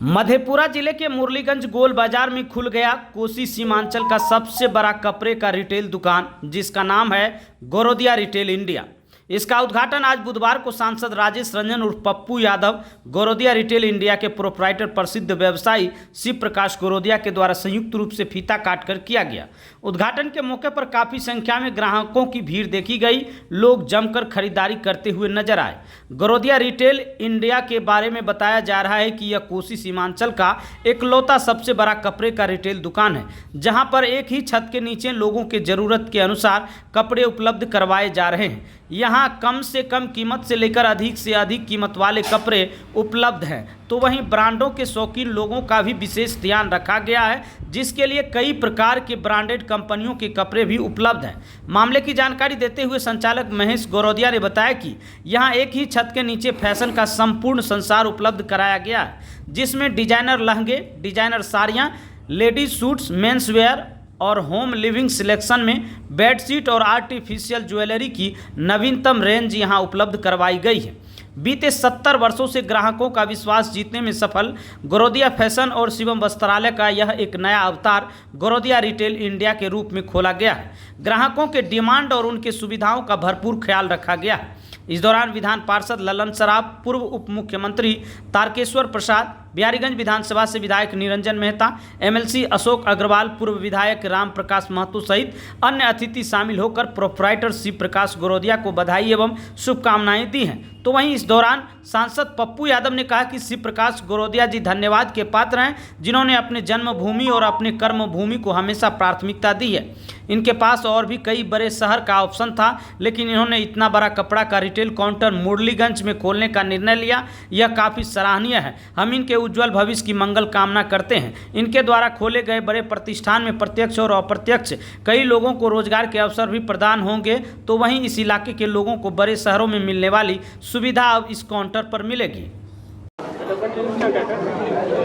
मधेपुरा जिले के मुरलीगंज गोल बाजार में खुल गया कोसी सीमांचल का सबसे बड़ा कपड़े का रिटेल दुकान, जिसका नाम है गोरोदिया रिटेल इंडिया। इसका उद्घाटन आज बुधवार को सांसद राजेश रंजन उर्फ पप्पू यादव, गोरोदिया रिटेल इंडिया के प्रोप्राइटर प्रसिद्ध व्यवसायी शिव प्रकाश गोरोदिया के द्वारा संयुक्त रूप से फीता काटकर किया गया। उद्घाटन के मौके पर काफ़ी संख्या में ग्राहकों की भीड़ देखी गई। लोग जमकर खरीदारी करते हुए नजर आए। गोरोदिया रिटेल इंडिया के बारे में बताया जा रहा है कि यह कोसी सीमांचल का इकलौता सबसे बड़ा कपड़े का रिटेल दुकान है, जहां पर एक ही छत के नीचे लोगों के ज़रूरत के अनुसार कपड़े उपलब्ध करवाए जा रहे हैं। यहाँ कम से कम कीमत से लेकर अधिक से अधिक कीमत वाले कपड़े उपलब्ध हैं, तो वहीं ब्रांडों के शौकीन लोगों का भी विशेष ध्यान रखा गया है, जिसके लिए कई प्रकार के ब्रांडेड कंपनियों के कपड़े भी उपलब्ध हैं। मामले की जानकारी देते हुए संचालक महेश गोरोदिया ने बताया कि यहाँ एक ही छत के नीचे फैशन का संपूर्ण संसार उपलब्ध कराया गया है, जिसमें डिजाइनर लहंगे, डिजाइनर साड़ियाँ, लेडीज सूट्स, मेंस वेयर और होम लिविंग सिलेक्शन में बेडशीट और आर्टिफिशियल ज्वेलरी की नवीनतम रेंज यहां उपलब्ध करवाई गई है। बीते 70 वर्षों से ग्राहकों का विश्वास जीतने में सफल गोरोदिया फैशन और शिवम वस्त्रालय का यह एक नया अवतार गोरोदिया रिटेल इंडिया के रूप में खोला गया है। ग्राहकों के डिमांड और उनके सुविधाओं का भरपूर ख्याल रखा गया है। इस दौरान विधान पार्षद ललन सराफ, पूर्व उप मुख्यमंत्री तारकेश्वर प्रसाद, बिहारीगंज विधानसभा से विधायक निरंजन मेहता, एमएलसी अशोक अग्रवाल, पूर्व विधायक राम प्रकाश महतो सहित अन्य अतिथि शामिल होकर प्रोप्राइटर शिव प्रकाश गोरोदिया को बधाई एवं शुभकामनाएं दी हैं। तो वहीं इस दौरान सांसद पप्पू यादव ने कहा कि शिव प्रकाश गोरोदिया जी धन्यवाद के पात्र हैं, जिन्होंने अपने जन्मभूमि और अपने कर्मभूमि को हमेशा प्राथमिकता दी है। इनके पास और भी कई बड़े शहर का ऑप्शन था, लेकिन इन्होंने इतना बड़ा कपड़ा का रिटेल काउंटर मुरलीगंज में खोलने का निर्णय लिया। यह काफ़ी सराहनीय है। हम इनके उज्जवल भविष्य की मंगल कामना करते हैं। इनके द्वारा खोले गए बड़े प्रतिष्ठान में प्रत्यक्ष और अप्रत्यक्ष कई लोगों को रोजगार के अवसर भी प्रदान होंगे। तो वहीं इस इलाके के लोगों को बड़े शहरों में मिलने वाली सुविधा अब इस काउंटर पर मिलेगी।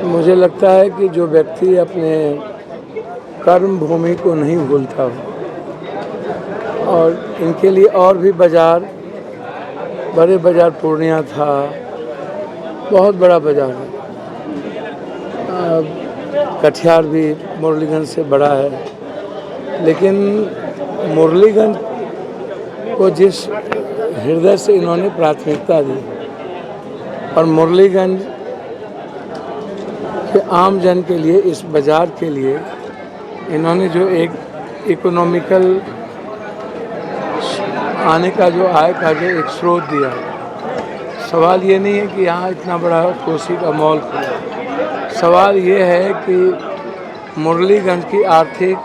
मुझे लगता है कि जो व्यक्ति अपने कर्म भूमि को नहीं भूलता और इनके लिए और भी बाज़ार, बड़े बाज़ार पूर्णिया था, बहुत बड़ा बाज़ार है, कटिहार भी मुरलीगंज से बड़ा है, लेकिन मुरलीगंज को जिस हृदय से इन्होंने प्राथमिकता दी और मुरलीगंज के आम जन के लिए, इस बाज़ार के लिए इन्होंने जो एक इकोनॉमिकल आने का जो आय का जो एक स्रोत दिया। सवाल ये नहीं है कि यहाँ इतना बड़ा कोसी का मॉल खुला, सवाल ये है कि मुरलीगंज की आर्थिक,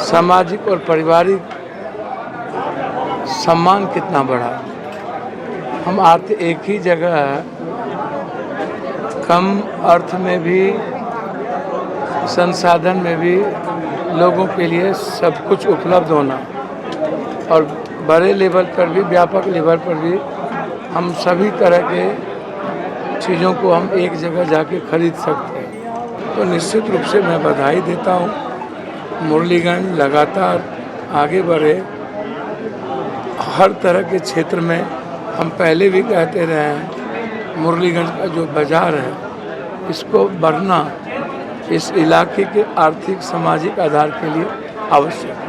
सामाजिक और पारिवारिक सम्मान कितना बढ़ा। हम आर्थिक एक ही जगह कम अर्थ में भी, संसाधन में भी लोगों के लिए सब कुछ उपलब्ध होना और बड़े लेवल पर भी, व्यापक लेवल पर भी हम सभी तरह के चीज़ों को हम एक जगह जाके खरीद सकते हैं। तो निश्चित रूप से मैं बधाई देता हूँ। मुरलीगंज लगातार आगे बढ़े। हर तरह के क्षेत्र में हम पहले भी कहते रहे हैं, मुरलीगंज का जो बाज़ार है इसको बढ़ना इस इलाके के आर्थिक सामाजिक आधार के लिए आवश्यक है।